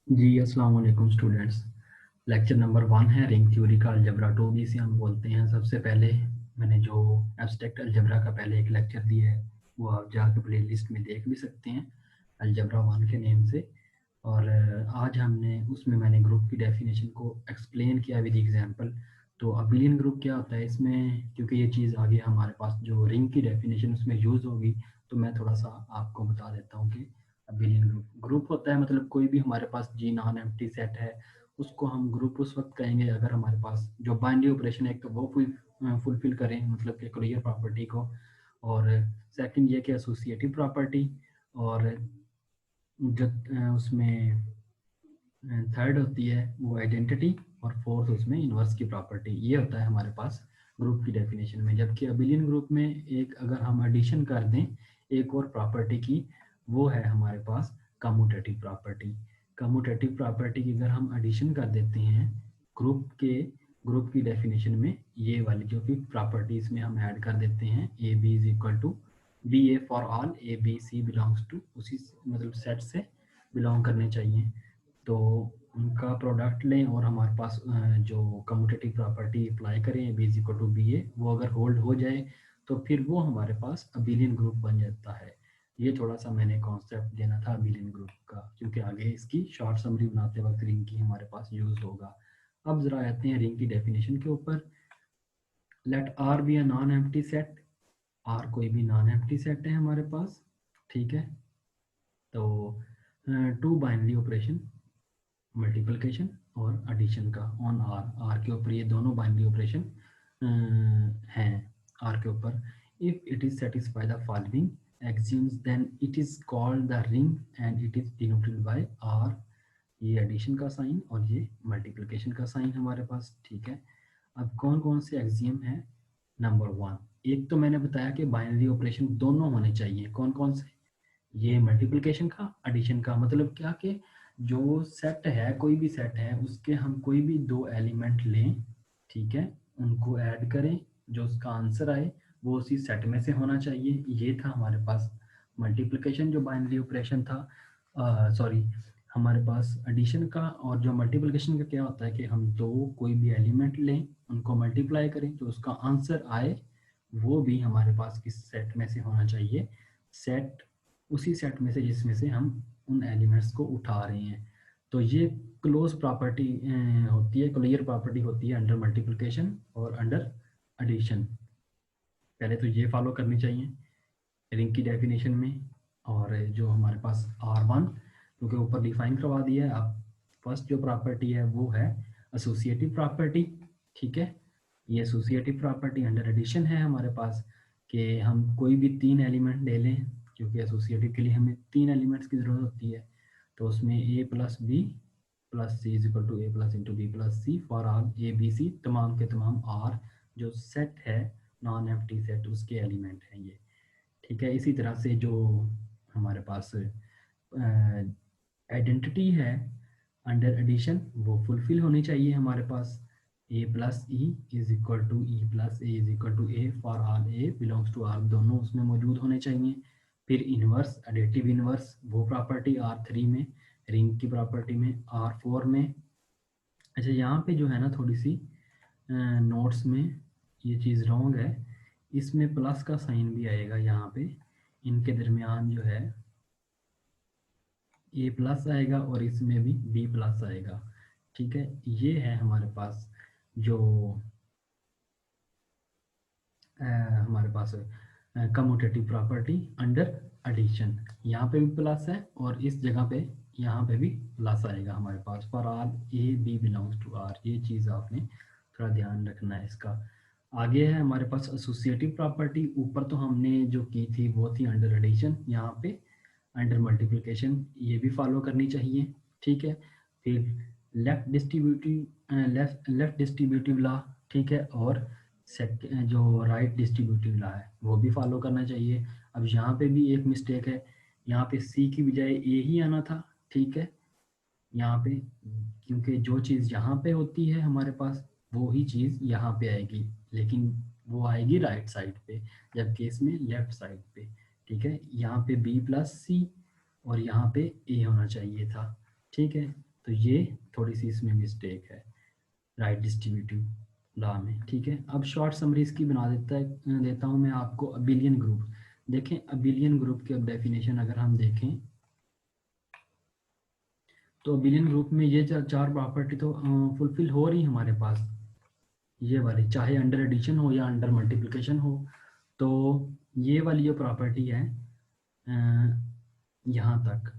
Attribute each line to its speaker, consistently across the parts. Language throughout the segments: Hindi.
Speaker 1: जी अस्सलाम वालेकुम स्टूडेंट्स। लेक्चर नंबर 1 है रिंग थ्योरी का अलजबरा 2 भी इसे हम बोलते हैं। सबसे पहले मैंने जो एब्स्ट्रैक्ट अलजबरा का पहले एक लेक्चर दिया है वो आप जाकर प्ले लिस्ट में देख भी सकते हैं अलजबरा 1 के नेम से। और आज हमने उसमें मैंने ग्रुप की डेफिनेशन को एक्सप्लेन किया विद एग्जांपल। तो अबिलियन ग्रुप क्या होता है इसमें, क्योंकि ये चीज़ आगे हमारे पास जो रिंग की डेफिनेशन उसमें यूज़ होगी, तो मैं थोड़ा सा आपको बता देता हूँ कि अबिलियन ग्रुप ग्रुप होता है मतलब कोई भी हमारे पास जी नॉन एम्प्टी सेट है उसको हम ग्रुप उस वक्त कहेंगे अगर हमारे पास जो बाइनरी ऑपरेशन है तो वो फुलफिल करें, मतलब कि क्लियर प्रॉपर्टी को। और सेकंड ये कि एसोसिएटिव प्रॉपर्टी। और जो उसमें थर्ड होती है वो आइडेंटिटी। और फोर्थ उसमें इनवर्स की प्रॉपर्टी। ये होता है हमारे पास ग्रुप की डेफिनेशन में। जबकि अबिलियन ग्रुप में एक अगर हम एडिशन कर दें एक और प्रॉपर्टी की, वो है हमारे पास कम्यूटेटिव प्रॉपर्टी। कम्यूटेटिव प्रॉपर्टी की अगर हम एडिशन कर देते हैं ग्रुप की डेफिनेशन में, ये वाली जो कि प्रॉपर्टीज में हम ऐड कर देते हैं A B is equal to B A for all A B C belongs to उसी मतलब सेट से बिलोंग करने चाहिए। तो उनका प्रोडक्ट लें और हमारे पास जो कम्यूटेटिव प्रॉपर्टी अप्लाई करें B is equal to B A, वो अगर होल्ड हो जाए तो फिर वो हमारे पास अबिलियन ग्रुप बन जाता है। ये थोड़ा सा मैंने कॉन्सेप्ट देना था अबिलियन ग्रुप का, क्योंकि आगे इसकी शॉर्ट समरी बनाते वक्त रिंग की हमारे पास यूज होगा। अब जरा आते हैं रिंग की डेफिनेशन के ऊपर। Let R be a non empty set. R कोई भी नॉन एम्प्टी सेट है हमारे पास, ठीक है। तो टू बाइनरी ऑपरेशन मल्टीप्लिकेशन और एडिशन का ऑन आर, आर के ऊपर ये दोनों बाइनरी ऑपरेशन हैं आर के ऊपर। If it is satisfy the following axioms then it is called the ring and it is denoted by R. ये एडिशन का साइन और ये मल्टीप्लिकेशन का साइन हमारे पास, ठीक है। अब कौन कौन से एक्सियम है? नंबर 1, एक तो मैंने बताया कि बाइनरी ऑपरेशन दोनों होने चाहिए। कौन कौन से? ये मल्टीप्लिकेशन का, एडिशन का। मतलब क्या कि जो सेट है कोई भी सेट है उसके हम कोई भी दो एलिमेंट लें, ठीक है, उनको ऐड करें, जो उसका आंसर आए वो उसी सेट में से होना चाहिए। ये था हमारे पास मल्टीप्लिकेशन जो बाइनरी ऑपरेशन था। सॉरी, हमारे पास एडिशन का। और जो मल्टीप्लिकेशन का क्या होता है कि हम दो कोई भी एलिमेंट लें, उनको मल्टीप्लाई करें, जो उसका आंसर आए वो भी हमारे पास किस सेट में से होना चाहिए? सेट, उसी सेट में से जिसमें से हम उन एलिमेंट्स को उठा रहे हैं। तो ये क्लोज प्रॉपर्टी होती है, क्लियर प्रॉपर्टी होती है अंडर मल्टीप्लिकेशन और अंडर एडिशन। पहले तो ये फॉलो करनी चाहिए रिंग की डेफिनेशन में। और जो हमारे पास R1 क्योंकि ऊपर डिफाइन करवा दिया है, अब फर्स्ट जो प्रॉपर्टी है वो है एसोसिएटिव प्रॉपर्टी, ठीक है। ये एसोसिएटिव प्रॉपर्टी अंडर एडिशन है हमारे पास कि हम कोई भी तीन एलिमेंट ले लें, क्योंकि एसोसिएटिव के लिए हमें तीन एलिमेंट्स की ज़रूरत होती है। तो उसमें A plus B plus C is equal to A plus into B plus C for all A B C, तमाम के तमाम आर जो सेट है नॉन एम्प्टी सेट उसके एलिमेंट हैं ये, ठीक है। इसी तरह से जो हमारे पास आइडेंटिटी है अंडर एडिशन वो फुलफिल होनी चाहिए हमारे पास। A plus E is equal to E plus A is equal to A for all A belongs to are, दोनों उसमें मौजूद होने चाहिए। फिर इनवर्स, एडिटिव इनवर्स, वो प्रॉपर्टी R3 में, रिंग की प्रॉपर्टी में R4 में। अच्छा, यहाँ पे जो है ना थोड़ी सी नोट्स में ये चीज़ रॉन्ग है। इसमें प्लस का साइन भी आएगा यहाँ पे, इनके दरमियान जो है ए प्लस आएगा और इसमें भी बी प्लस आएगा, ठीक है। ये है हमारे पास जो हमारे पास कम्यूटेटिव प्रॉपर्टी अंडर एडिशन। यहाँ पे भी प्लस है और इस जगह पे यहाँ पे भी प्लस आएगा हमारे पास for R A B belongs to R. ये चीज़ आपने थोड़ा ध्यान रखना है इसका। आगे है हमारे पास एसोसिएटिव प्रॉपर्टी। ऊपर तो हमने जो की थी वो थी अंडर एडिशन, यहाँ पे अंडर मल्टीप्लिकेशन ये भी फॉलो करनी चाहिए, ठीक है। फिर लेफ्ट डिस्ट्रीब्यूटिव लॉ, ठीक है। और जो राइट डिस्ट्रीब्यूटिव लॉ है वो भी फॉलो करना चाहिए। अब यहाँ पे भी एक मिस्टेक है, यहाँ पे सी की बजाय ए ही आना था, ठीक है। यहाँ पे क्योंकि जो चीज़ यहाँ पे होती है हमारे पास वो ही चीज़ यहाँ पे आएगी, लेकिन वो आएगी राइट साइड पे, जबकि इसमें लेफ्ट साइड पे, ठीक है। यहाँ पे बी प्लस सी और यहाँ पे ए होना चाहिए था, ठीक है। तो ये थोड़ी सी इसमें मिस्टेक है राइट डिस्ट्रीब्यूटिव लॉ में, ठीक है। अब शॉर्ट समरी इसकी बना देता हूँ मैं आपको। अबिलियन ग्रुप देखें, अबिलियन ग्रुप की अब डेफिनेशन अगर हम देखें तो अबिलियन ग्रुप में ये चार प्रॉपर्टी तो फुलफिल हो रही हमारे पास, ये वाली, चाहे अंडर एडिशन हो या अंडर मल्टीप्लिकेशन हो। तो ये वाली जो प्रॉपर्टी है यहाँ तक,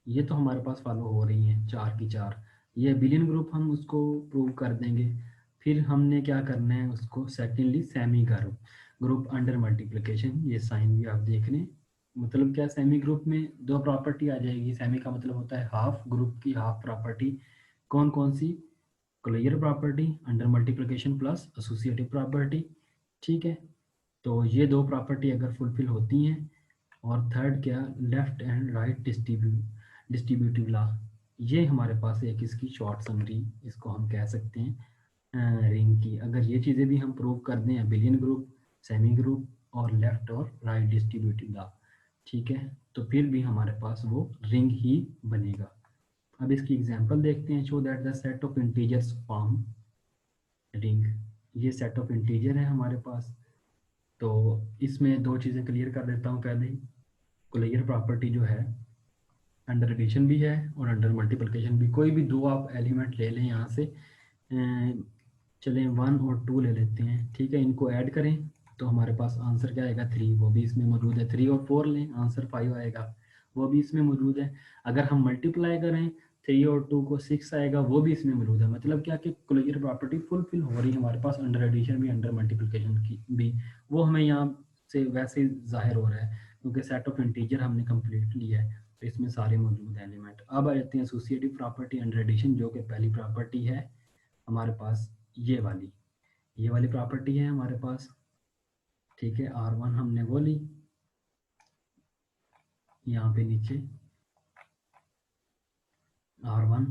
Speaker 1: ये तो हमारे पास फॉलो हो रही हैं चार की चार। ये अबिलियन ग्रुप हम उसको प्रूव कर देंगे। फिर हमने क्या करना है उसको, secondly semi group under multiplication, ये साइन भी आप देख लें। मतलब क्या, सेमी ग्रुप में दो प्रॉपर्टी आ जाएगी। सेमी का मतलब होता है हाफ, ग्रुप की हाफ प्रॉपर्टी। कौन कौन सी? Clear property, under multiplication plus associative property, ठीक है। तो ये दो प्रॉपर्टी अगर फुलफिल होती हैं, और थर्ड क्या, left and right distributive law, ये हमारे पास एक इसकी शॉर्ट समरी इसको हम कह सकते हैं रिंग की। अगर ये चीज़ें भी हम प्रूव कर दें, अबिलियन ग्रुप, सेमी ग्रुप और लेफ्ट और राइट डिस्ट्रीब्यूटिव लॉ, ठीक है, तो फिर भी हमारे पास वो रिंग ही बनेगा। अब इसकी एग्जांपल देखते हैं। Show that the set of integers form ring. ये सेट ऑफ इंटीजर है हमारे पास। तो इसमें दो चीज़ें क्लियर कर देता हूँ पहले ही। क्लियर प्रॉपर्टी जो है, अंडर एडिशन भी है और अंडर मल्टीप्लिकेशन भी। कोई भी दो आप एलिमेंट ले लें यहाँ से, चलें 1 और 2 ले लेते हैं, ठीक है। इनको ऐड करें तो हमारे पास आंसर क्या आएगा, 3, वो भी इसमें मौजूद है। 3 और 4 लें, आंसर 5 आएगा, वो भी इसमें मौजूद है। अगर हम मल्टीप्लाई करें 3 और 2 को, 6 आएगा, वो भी इसमें मौजूद है। मतलब क्या कि क्लियर प्रॉपर्टी फुलफिल हो रही है हमारे पास, अंडर एडिशन भी, अंडर मल्टीप्लिकेशन की भी। वो हमें यहाँ से वैसे ही जाहिर हो रहा है क्योंकि सेट ऑफ इंटीजर हमने कंप्लीट लिया है, तो इसमें सारे मौजूद हैं एलिमेंट। अब आ जाते हैं एसोसिएटिव प्रॉपर्टी अंडर एडिशन, जो कि पहली प्रॉपर्टी है हमारे पास, ये वाली प्रॉपर्टी है हमारे पास, ठीक है। R1 हमने वो ली, यहाँ पे नीचे R1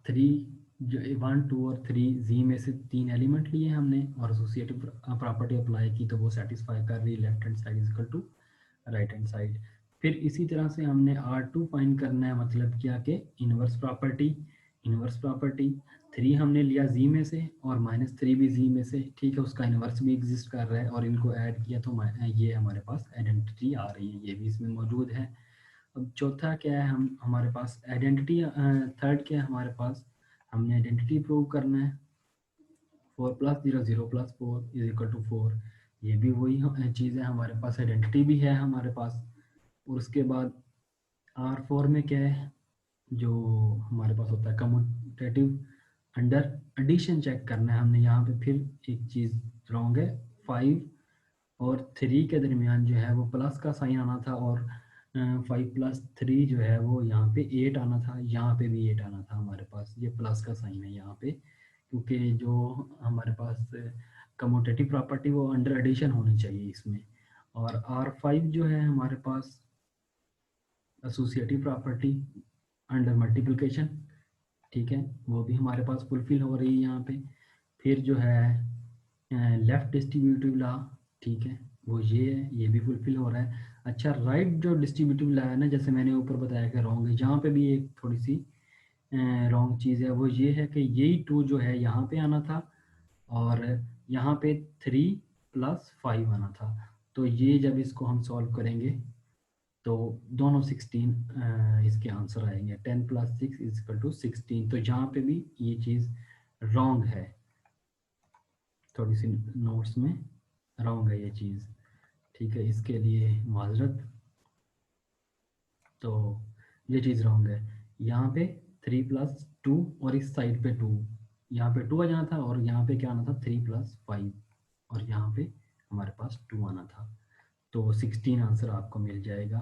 Speaker 1: 3, जो 1 2 और 3 जी में से 3 एलिमेंट लिए हमने और एसोसिएटिव प्रॉपर्टी अप्लाई की, तो वो सेटिस्फाई कर रही left hand side is equal to right hand side. फिर इसी तरह से हमने R2 फाइंड करना है, मतलब क्या कि इनवर्स प्रॉपर्टी 3 हमने लिया जी में से और -3 भी जी में से, ठीक है। उसका इनवर्स भी एग्जिस्ट कर रहा है और इनको ऐड किया तो ये हमारे पास आइडेंटिटी आ रही है, ये भी इसमें मौजूद है। अब चौथा क्या है, हम हमारे पास आइडेंटिटी, थर्ड क्या है हमारे पास, हमने आइडेंटिटी प्रूव करना है। 4 + 0 0 + 4 = 4, ये भी वही चीज़ है हमारे पास, आइडेंटिटी भी है हमारे पास। और उसके बाद R4 में क्या है, जो हमारे पास होता है कम्यूटेटिव अंडर एडिशन चेक करना है हमने। यहाँ पे फिर एक चीज़ रॉन्ग है, 5 और 3 के दरमियान जो है वो प्लस का साइन आना था, और 5 + 3 जो है वो यहाँ पे 8 आना था, यहाँ पे भी 8 आना था हमारे पास। ये प्लस का साइन है यहाँ पे, क्योंकि जो हमारे पास कम्यूटेटिव प्रॉपर्टी वो अंडर एडिशन होनी चाहिए इसमें। और R5 जो है हमारे पास एसोसिएटिव प्रॉपर्टी अंडर मल्टीप्लिकेशन, ठीक है, वो भी हमारे पास फुलफिल हो रही है यहाँ पे। फिर जो है लेफ्ट डिस्ट्रीब्यूटिव लॉ, ठीक है, वो ये है, ये भी फुलफिल हो रहा है। अच्छा, राइट जो डिस्ट्रीब्यूटिव लॉ है ना, जैसे मैंने ऊपर बताया कि रॉन्ग है, यहाँ पे भी एक थोड़ी सी रॉन्ग चीज़ है, वो ये है कि यही 2 जो है यहाँ पे आना था और यहाँ पे 3 + 5 आना था। तो ये जब इसको हम सॉल्व करेंगे तो दोनों 16 इसके आंसर आएंगे। 10 + 6 = 16। तो यहाँ पे भी ये चीज़ रॉन्ग है, थोड़ी सी नोट्स में रॉन्ग है ये चीज़, ठीक है। इसके लिए माजरत, तो ये चीज़ रॉन्ग है। यहाँ पे 3 + 2 और इस साइड पे 2, यहाँ पे 2 आ जाना था और यहाँ पे क्या आना था, 3 + 5 और यहाँ पे हमारे पास 2 आना था। तो 16 आंसर आपको मिल जाएगा।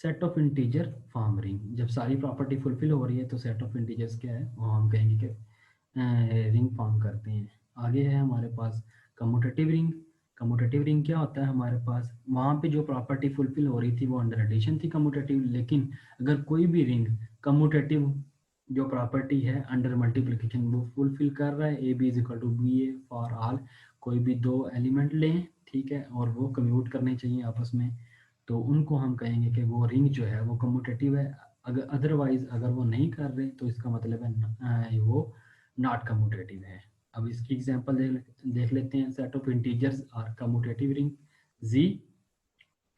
Speaker 1: Set of integer form ring, जब सारी प्रॉपर्टी फुलफिल हो रही है तो सेट ऑफ इंटीजर्स क्या है, वो हम कहेंगे कि रिंग फॉर्म करते हैं। आगे है हमारे पास कम्यूटेटिव रिंग। कम्यूटेटिव रिंग क्या होता है हमारे पास, वहाँ पे जो प्रॉपर्टी फुलफिल हो रही थी वो अंडर एडिशन थी कम्यूटेटिव, लेकिन अगर कोई भी रिंग कम्यूटेटिव जो प्रॉपर्टी है अंडर मल्टीप्लिकेशन वो फुलफिल कर रहा है, AB = BA फॉर ऑल, कोई भी दो एलिमेंट लें, ठीक है, और वो कम्यूट करने चाहिए आपस में, तो उनको हम कहेंगे कि वो रिंग जो है वो कम्यूटेटिव है। अगर अदरवाइज अगर वो नहीं कर रहे तो इसका मतलब है वो नॉट कम्यूटेटिव है। अब इसकी एग्जांपल देख लेते हैं। Set of integers are commutative ring जी।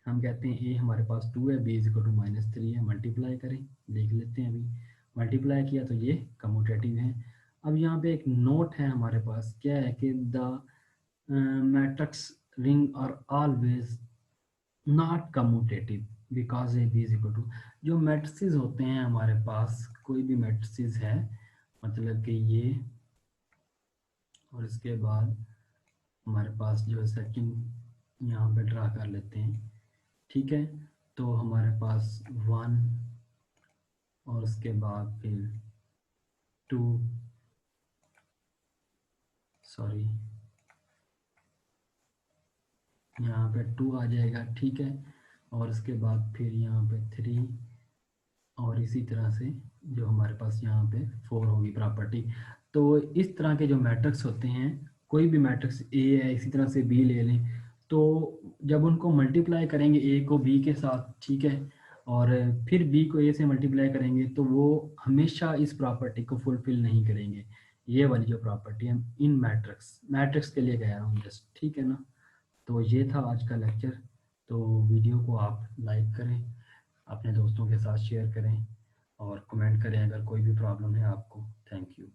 Speaker 1: हम कहते हैं ए हमारे पास 2 है, बी इज इक्वल टू -3 है, मल्टीप्लाई करें, देख लेते हैं। अभी मल्टीप्लाई किया तो ये कम्यूटेटिव है। अब यहाँ पे एक नोट है हमारे पास, क्या है कि the matrix ring are always not commutative because A B is equal to, जो मैट्रिसेस होते हैं हमारे पास, कोई भी मैट्रिसेस है, मतलब कि ये, और इसके बाद हमारे पास जो सेकंड यहाँ पे ड्रा कर लेते हैं, ठीक है। तो हमारे पास 1 और उसके बाद फिर 2, सॉरी यहाँ पे 2 आ जाएगा, ठीक है। और उसके बाद फिर यहाँ पे 3, और इसी तरह से जो हमारे पास यहाँ पे 4 होगी प्रॉपर्टी। तो इस तरह के जो मैट्रिक्स होते हैं, कोई भी मैट्रिक्स ए है, इसी तरह से बी ले लें, तो जब उनको मल्टीप्लाई करेंगे ए को बी के साथ, ठीक है, और फिर बी को ए से मल्टीप्लाई करेंगे, तो वो हमेशा इस प्रॉपर्टी को फुलफिल नहीं करेंगे। ये वाली जो प्रॉपर्टी है इन मैट्रिक्स के लिए कह रहा हूँ जस्ट, ठीक है ना। तो ये था आज का लेक्चर। तो वीडियो को आप लाइक करें, अपने दोस्तों के साथ शेयर करें और कमेंट करें अगर कोई भी प्रॉब्लम है आपको। Thank you.